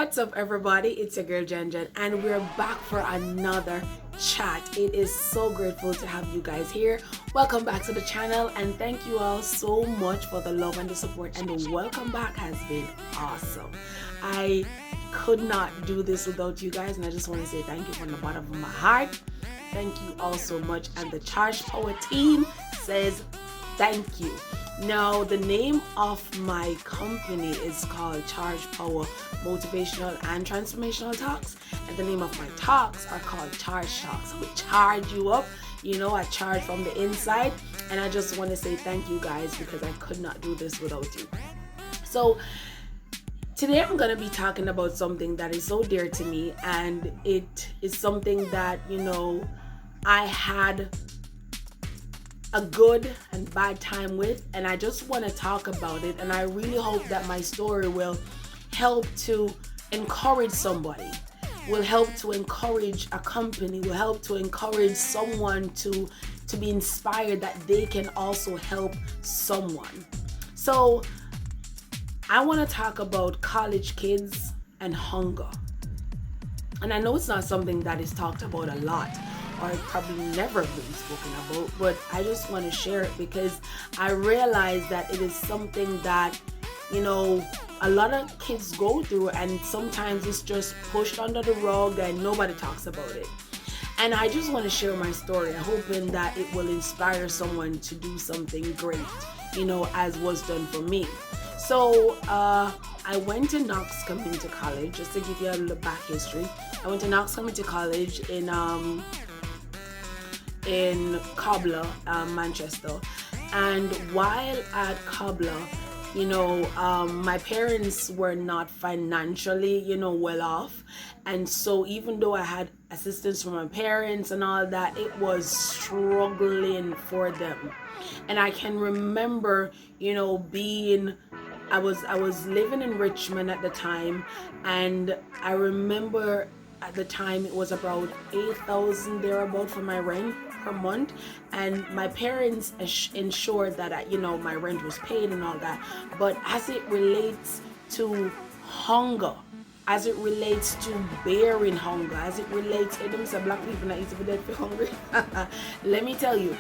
What's up, everybody? It's your girl Jen, and we're back for another chat. It is so grateful to have you guys here. Welcome back to the channel, and thank you all so much for the love and the support, and the welcome back has been awesome. I could not do this without you guys, and I just want to say thank you from the bottom of my heart. Thank you all so much, and the Charge Power team says thank you. Now, the name of my company is called Charge Power Motivational and Transformational Talks, and the name of my talks are called Charge Talks. We charge you up, I charge from the inside, and I just want to say thank you guys, because I could not do this without you. So today I'm going to be talking about something that is so dear to me, and it is something that, I had a good and bad time with, and I just want to talk about it, and I really hope that my story will help to encourage somebody, will help to encourage a company, will help to encourage someone to be inspired that they can also help someone. So I want to talk about college kids and hunger. And I know it's not something that is talked about a lot, or probably never been spoken about, but I just want to share it because I realize that it is something that, a lot of kids go through, and sometimes it's just pushed under the rug and nobody talks about it. And I just want to share my story, hoping that it will inspire someone to do something great, as was done for me. So I went to Knox Community College, just to give you a little back history. I went to Knox Community College in Cobbler, Manchester. And while at Cobbler, my parents were not financially, well off. And so even though I had assistance from my parents and all that, it was struggling for them. And I can remember, I was living in Richmond at the time, and I remember at the time it was about 8,000 thereabout for my rent per month, and my parents ensured that my rent was paid and all that. But as it relates to hunger, as it relates to bearing hunger, as it relates to black people not easy to be dead for hungry, let me tell you,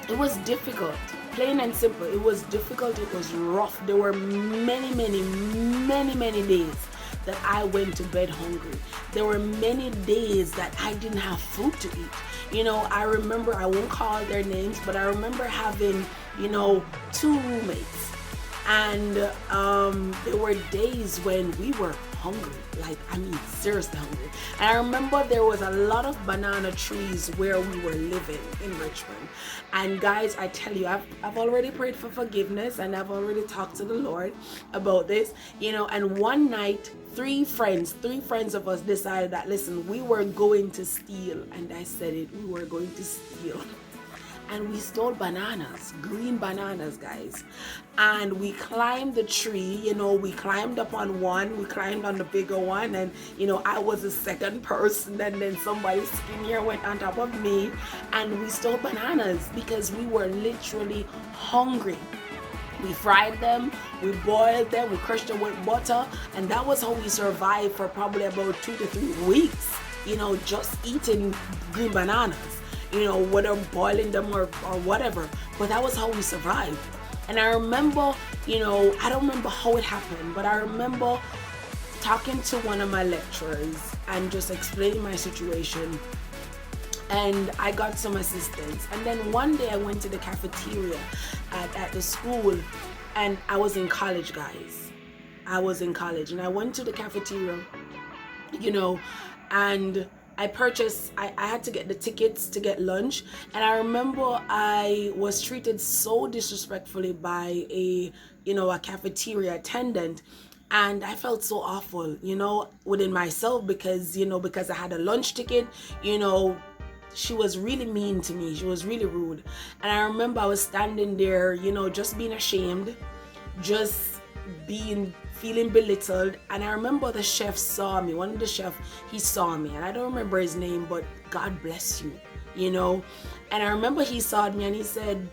it was difficult. Plain and simple, it was difficult, it was rough. There were many days that I went to bed hungry. There were many days that I didn't have food to eat. I remember, I won't call their names, but I remember having, 2 roommates. And there were days when we were hungry, seriously hungry. And I remember there was a lot of banana trees where we were living in Richmond. And guys, I tell you, I've already prayed for forgiveness, and I've already talked to the Lord about this, and one night, three friends of us decided that, listen, we were going to steal. And I said it, we were going to steal. And we stole bananas, green bananas, guys. And we climbed the tree, we climbed up on one, we climbed on the bigger one, and, I was the second person, and then somebody skinnier went on top of me, and we stole bananas because we were literally hungry. We fried them, we boiled them, we crushed them with butter, and that was how we survived for probably about 2 to 3 weeks, just eating green bananas. Whether boiling them or whatever, but that was how we survived. And I remember, I don't remember how it happened, but I remember talking to one of my lecturers and just explaining my situation, and I got some assistance. And then one day I went to the cafeteria at the school, and I was in college, guys. I was in college, and I went to the cafeteria, and I had to get the tickets to get lunch, and I remember I was treated so disrespectfully by a cafeteria attendant, and I felt so awful, within myself, because I had a lunch ticket, she was really mean to me, she was really rude. And I remember I was standing there, just being ashamed, just feeling belittled. And I remember the chef saw me, one of the chefs, he saw me, and I don't remember his name, but God bless you, And I remember he saw me and he said,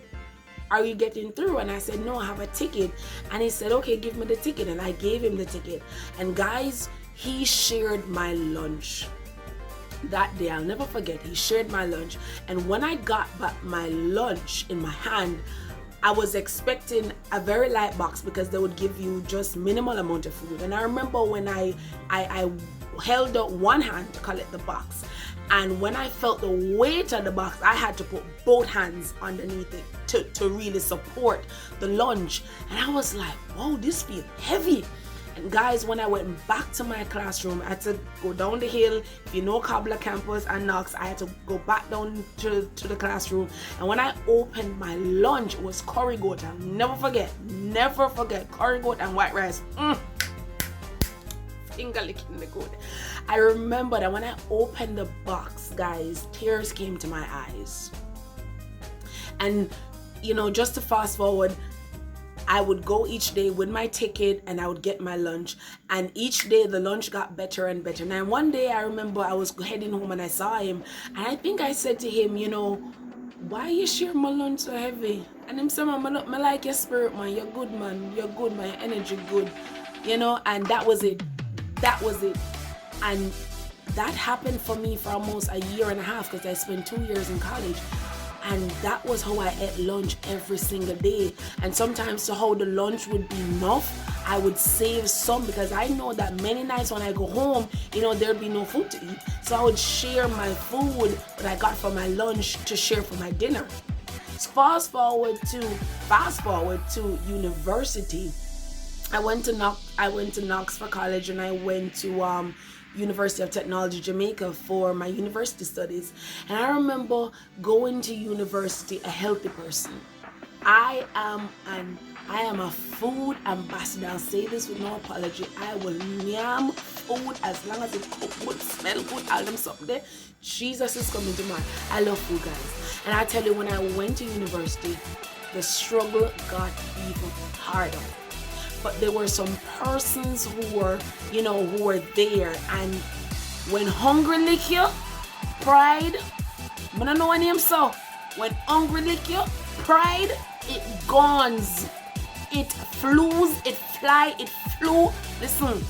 are you getting through? And I said, no, I have a ticket. And he said, okay, give me the ticket. And I gave him the ticket. And guys, he shared my lunch. That day, I'll never forget, he shared my lunch. And when I got back my lunch in my hand, I was expecting a very light box because they would give you just minimal amount of food. And I remember when I held out one hand to collect the box, and when I felt the weight of the box, I had to put both hands underneath it to really support the lunch. And I was like, whoa, this feels heavy. And guys, when I went back to my classroom, I had to go down the hill. If you know Cobbler campus and Knox, I had to go back down to the classroom. And when I opened my lunch, it was curry goat. I'll never forget curry goat and white rice. Finger licking the goat. I remember that when I opened the box, guys, tears came to my eyes. And, you know, just to fast forward, I would go each day with my ticket and I would get my lunch. And each day the lunch got better and better. Now one day I remember I was heading home and I saw him. And I think I said to him, you know, why you share my lunch so heavy? And him said, man, I like your spirit, man. You're good, man. You're good, man. Your energy good. You know, and that was it. And that happened for me for almost a year and a half because I spent 2 years in college. And that was how I ate lunch every single day. And sometimes to how the lunch would be enough, I would save some because I know that many nights when I go home, you know, there'd be no food to eat. So I would share my food that I got for my lunch to share for my dinner. Fast forward to university. I went to Knox for college, and I went to University of Technology Jamaica for my university studies. And I remember going to university a healthy person. I am a food ambassador. I'll say this with no apology. I will yam food as long as it cook good, smell good, all them something there. Jesus is coming to mind. I love food, guys. And I tell you, when I went to university, the struggle got even harder. But there were some persons who were there, and when hungry lick you, pride, I don't know what name so. When hungry lick you, pride, it gones, it flews, it fly, it flew. Listen,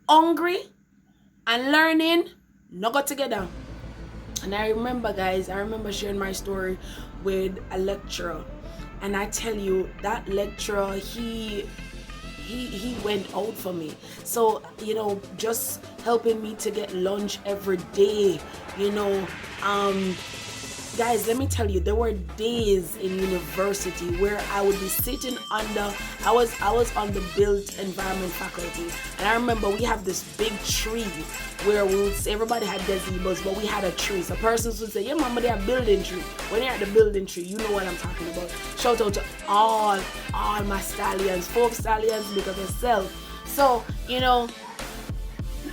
hungry and learning no go together. And I remember, guys, sharing my story with a lecturer. And I tell you, that lecturer, he went out for me. So, you know, just helping me to get lunch every day, you know, guys, let me tell you, there were days in university where I would be sitting under, I was on the built environment faculty, and I remember we have this big tree where we would say, everybody had gazebos, but we had a tree. So persons would say, yeah, mama, they are building tree. When you're at the building tree, you know what I'm talking about. Shout out to all my stallions, 4 stallions because of self. So, you know,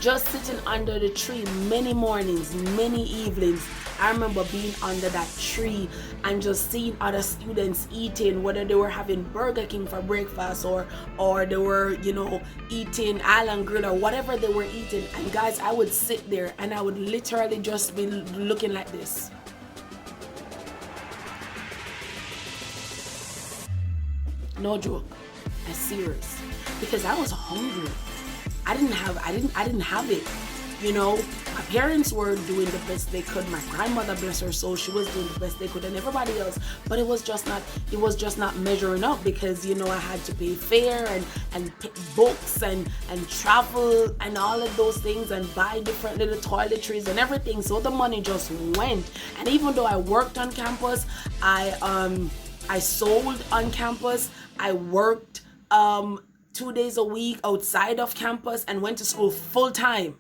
just sitting under the tree many mornings, many evenings. I remember being under that tree and just seeing other students eating, whether they were having Burger King for breakfast or they were, you know, eating Island Grill or whatever they were eating. And guys, I would sit there and I would literally just be looking like this. No joke. I'm serious. Because I was hungry. I didn't have it. You know, my parents were doing the best they could. My grandmother, bless her soul, she was doing the best they could, and everybody else. But it was just not measuring up because, you know, I had to pay fare and books and travel and all of those things and buy different little toiletries and everything. So the money just went. And even though I worked on campus, I sold on campus. I worked 2 days a week outside of campus and went to school full time.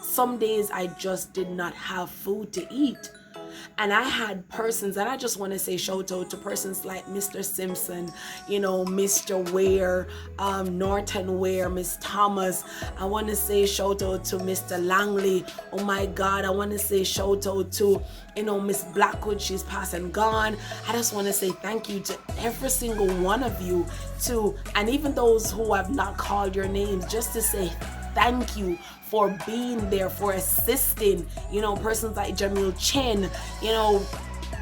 Some days I just did not have food to eat. And I had persons, and I just want to say shout out to persons like Mr. Simpson, you know, Mr. Ware, Norton Ware, Miss Thomas. I want to say shout out to Mr. Langley. Oh my God, I want to say shout out to, you know, Miss Blackwood. She's passed and gone. I just want to say thank you to every single one of you, and even those who have not called your names, just to say thank you for being there, for assisting, you know, persons like Jamil Chen, you know,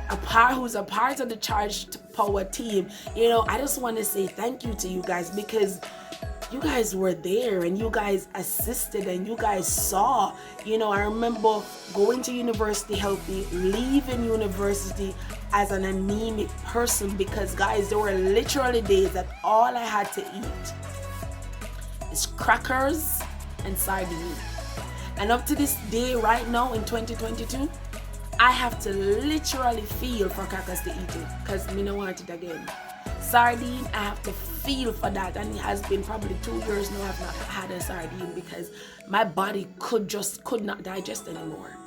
who's a part of the Charged Power team, I just want to say thank you to you guys, because you guys were there and you guys assisted and you guys saw. I remember going to university healthy, leaving university as an anemic person, because guys, there were literally days that all I had to eat is crackers and sardines. And up to this day, right now in 2022, I have to literally feel for crackers to eat it, because me don't want it again. Sardine, I have to feel for that, and it has been probably 2 years now I've not had a sardine, because my body could not digest anymore.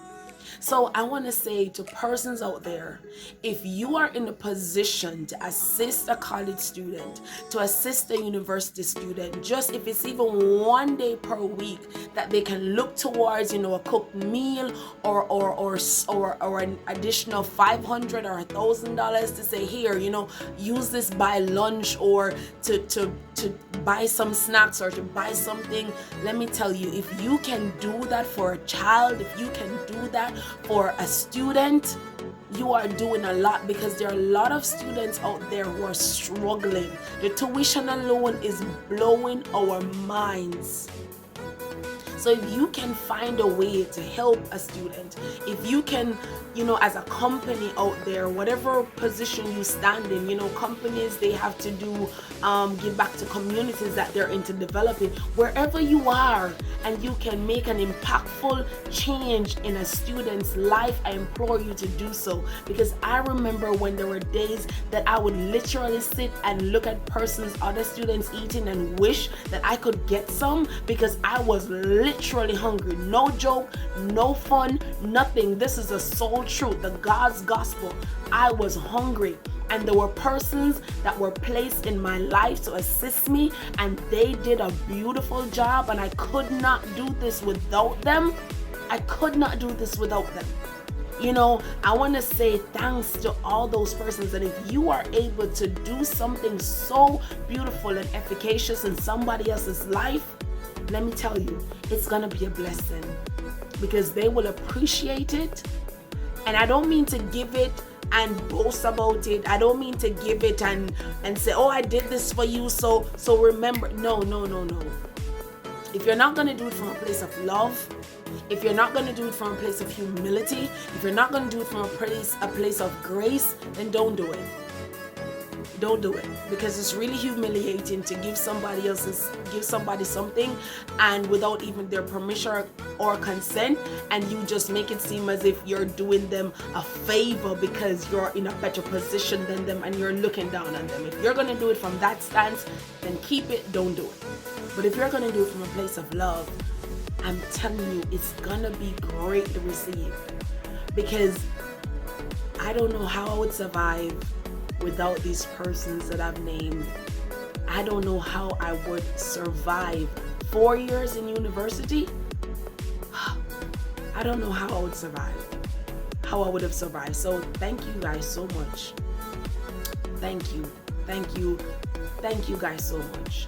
So I want to say to persons out there, if you are in a position to assist a college student, to assist a university student, just if it's even 1 day per week that they can look towards, a cooked meal or an additional $500 or $1,000 to say, here, use this by lunch, or to buy some snacks or to buy something. Let me tell you, if you can do that for a child, if you can do that for a student, you are doing a lot, because there are a lot of students out there who are struggling. The tuition alone is blowing our minds. So if you can find a way to help a student, if you can, as a company out there, whatever position you stand in, companies, they have to do, give back to communities that they're into developing. Wherever you are and you can make an impactful change in a student's life, I implore you to do so. Because I remember when there were days that I would literally sit and look at other students eating and wish that I could get some, because I was literally hungry. No joke, no fun, nothing. This is a soul truth, the God's gospel. I was hungry, and there were persons that were placed in my life to assist me, and they did a beautiful job, and I could not do this without them. I could not do this without them. I want to say thanks to all those persons, and if you are able to do something so beautiful and efficacious in somebody else's life, let me tell you, it's gonna be a blessing, because they will appreciate it. And I don't mean to give it and boast about it. I don't mean to give it and say, oh, I did this for you, so remember. No. If you're not gonna do it from a place of love, if you're not gonna do it from a place of humility, if you're not gonna do it from a place of grace, then don't do it. Don't do it, because it's really humiliating to give somebody something, and without even their permission or consent, and you just make it seem as if you're doing them a favor because you're in a better position than them and you're looking down on them. If you're going to do it from that stance, then keep it, don't do it. But if you're going to do it from a place of love, I'm telling you, it's going to be greatly received, because I don't know how I would survive without these persons that I've named. I don't know how I would survive 4 years in university. I don't know how I would survive, how I would have survived. So thank you guys so much. Thank you guys so much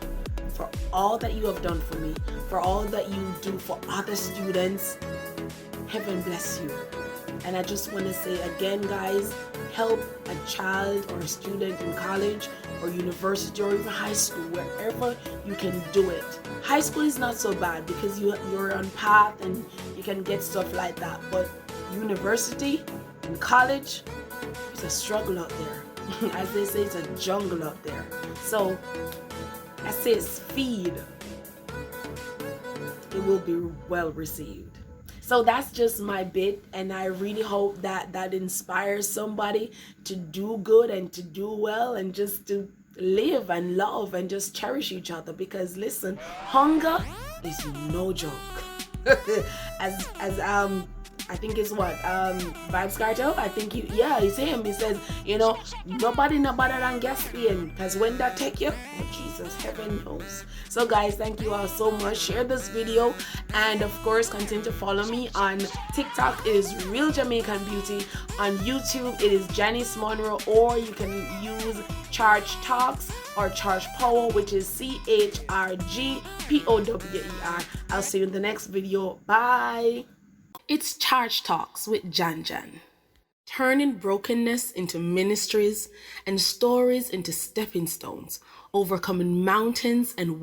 for all that you have done for me, for all that you do for other students. Heaven bless you. And I just want to say again, guys, help a child or a student in college or university or even high school, wherever you can do it. High school is not so bad because you're on path and you can get stuff like that. But university and college, it's a struggle out there. As they say, it's a jungle out there. So I say feed. It will be well received. So that's just my bit, and I really hope that inspires somebody to do good and to do well and just to live and love and just cherish each other. Because listen, hunger is no joke. as I think it's what Vibes Cartel. I think it's him. He says, nobody no better than Gaspian, because when that take you, oh Jesus, heaven knows. So guys, thank you all so much. Share this video, and of course continue to follow me on TikTok. It is Real Jamaican Beauty. On YouTube it is Janice Munroe, or you can use Charge Talks or Charge Power, which is CHRGPOWER. I'll see you in the next video. Bye. It's Charge Talks with Jan. turning brokenness into ministries and stories into stepping stones, overcoming mountains and